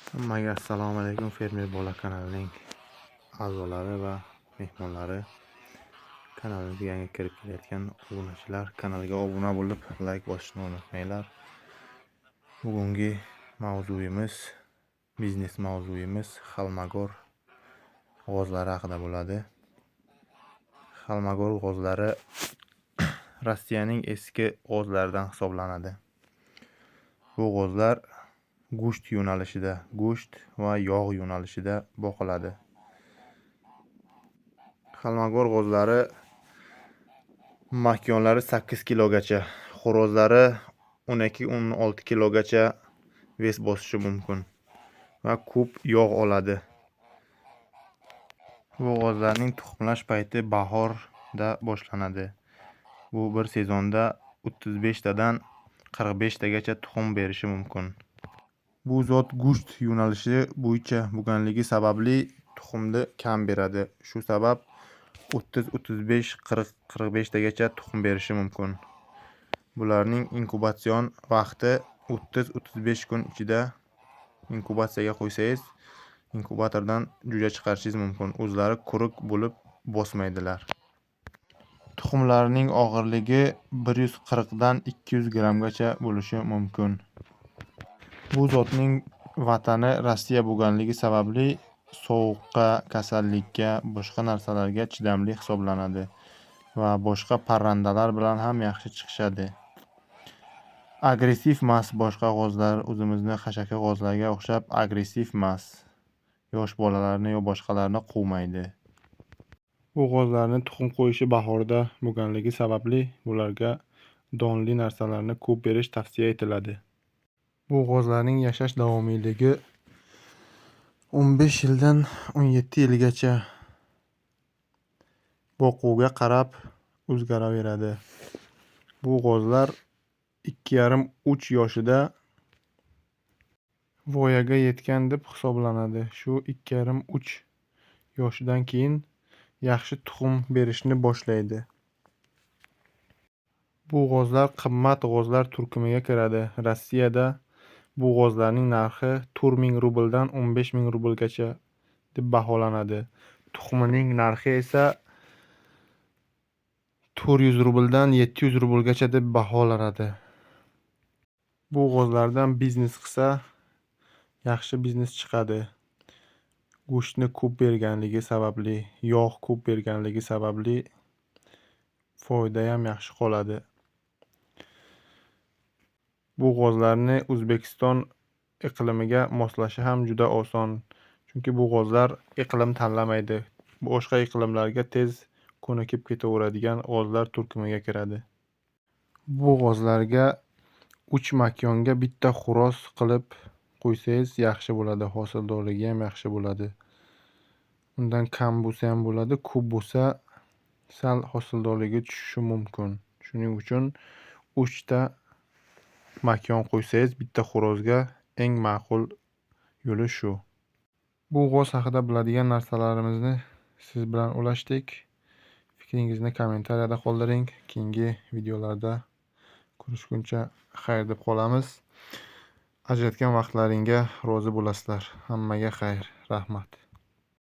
Hammaga assalomu alaykum. Fermer bola kanalining a'zolari va mehmonlari, kanalimizga yangi kirib kelayotgan obunachilar kanalga obuna bo'lib like bosishni unutmanglar. Bugungi mavzuyimiz, biznes mavzuyimiz Xalmagor g'ozlari haqida bo'ladi. Xalmagor g'ozlari Rossiyaning eski g'ozlaridan hisoblanadi. Bu g'ozlar go'sht yo'nalishida, go'sht va yog' yo'nalishida boqiladi. Xalmagor g'ozlari makonlari 8 kilogacha, xo'rozlari 12-16 kilogacha ves bosishi mumkin va ko'p yog' oladi. Bu g'ozlarning tuxumlash payti bahorda boshlanadi. Bu bir sezonda 35 tadan 45 tagacha tuxum berishi mumkin. Bu zot go'sht yo'nalishi bo'yicha bo'lganligi sababli tuxumni kam beradi. Shu sabab 30-35-40-45 tagacha tuxum berishi mumkin. Bularning inkubatsion vaqti 30-35 kun ichida inkubatsiyaga qo'ysangiz, inkubatordan jo'ja chiqarishingiz mumkin. O'zlari quruq bo'lib bosmaydilar. Tuxumlarining og'irligi 140 dan 200 grammgacha bo'lishi mumkin. Bu zotning vatani Rossiya bo'lganligi sababli sovuqqa, kasallikka, boshqa narsalarga chidamli hisoblanadi va boshqa parrandalar bilan ham yaxshi chiqishadi. Agressiv emas, boshqa g'ozlar o'zimizni xashaka g'ozlarga o'xshab agressiv emas. Yosh bolalarni yo boshqalarni quvmaydi. Bu g'ozlarning tuxum qo'yishi bahorda bo'lganligi sababli ularga donli narsalarni ko'p berish tavsiya etiladi. Bu g'ozlarning yashash davomiyligi 15 yildan 17 yilgacha boquvga qarab o'zgaraveradi. Bu g'ozlar 2,5-3 yoshida voyaga yetgan deb hisoblanadi. Shu 2,5-3 yoshidan keyin yaxshi tuxum berishni boshlaydi. Bu g'ozlar qimmat g'ozlar turkumiga kiradi. Rossiyada bu g'ozlarning narxi 4000 rubldan 15000 rublgacha deb baholanadi. Tuxumining narxi esa 400 rubldan 700 rublgacha deb baholanadi. Bu g'ozlardan biznes qilsa yaxshi biznes chiqadi. Go'shtni ko'p berganligi sababli, yog' ko'p berganligi sababli foyda ham yaxshi qoladi. Bu g'ozlarni O'zbekiston iqlimiga moslashi ham juda oson. Chunki bu g'ozlar iqlim tanlamaydi. Boshqa iqlimlarga tez ko'nikib ketaveradigan g'ozlar turkumiga kiradi. Bu g'ozlarga 3 makonga bitta xo'roz qilib qo'ysangiz yaxshi bo'ladi. Hosildorligi ham yaxshi bo'ladi. Undan kam bo'lsa ham bo'ladi, ko'p bo'lsa sal hosildorligi tushishi mumkin. Shuning uchun 3 ta makon qo'ysangiz bitta xo'rozga eng ma'qul yo'li shu. Bu g'oz haqida biladigan narsalarimizni siz bilan ulashdik. Fikringizni kommentariyada qoldiring. Keyingi videolarda ko'rishguncha xayr deb qolamiz. Ajratgan vaqtlaringga rozi bo'lasizlar. Hammaga xayr, rahmat.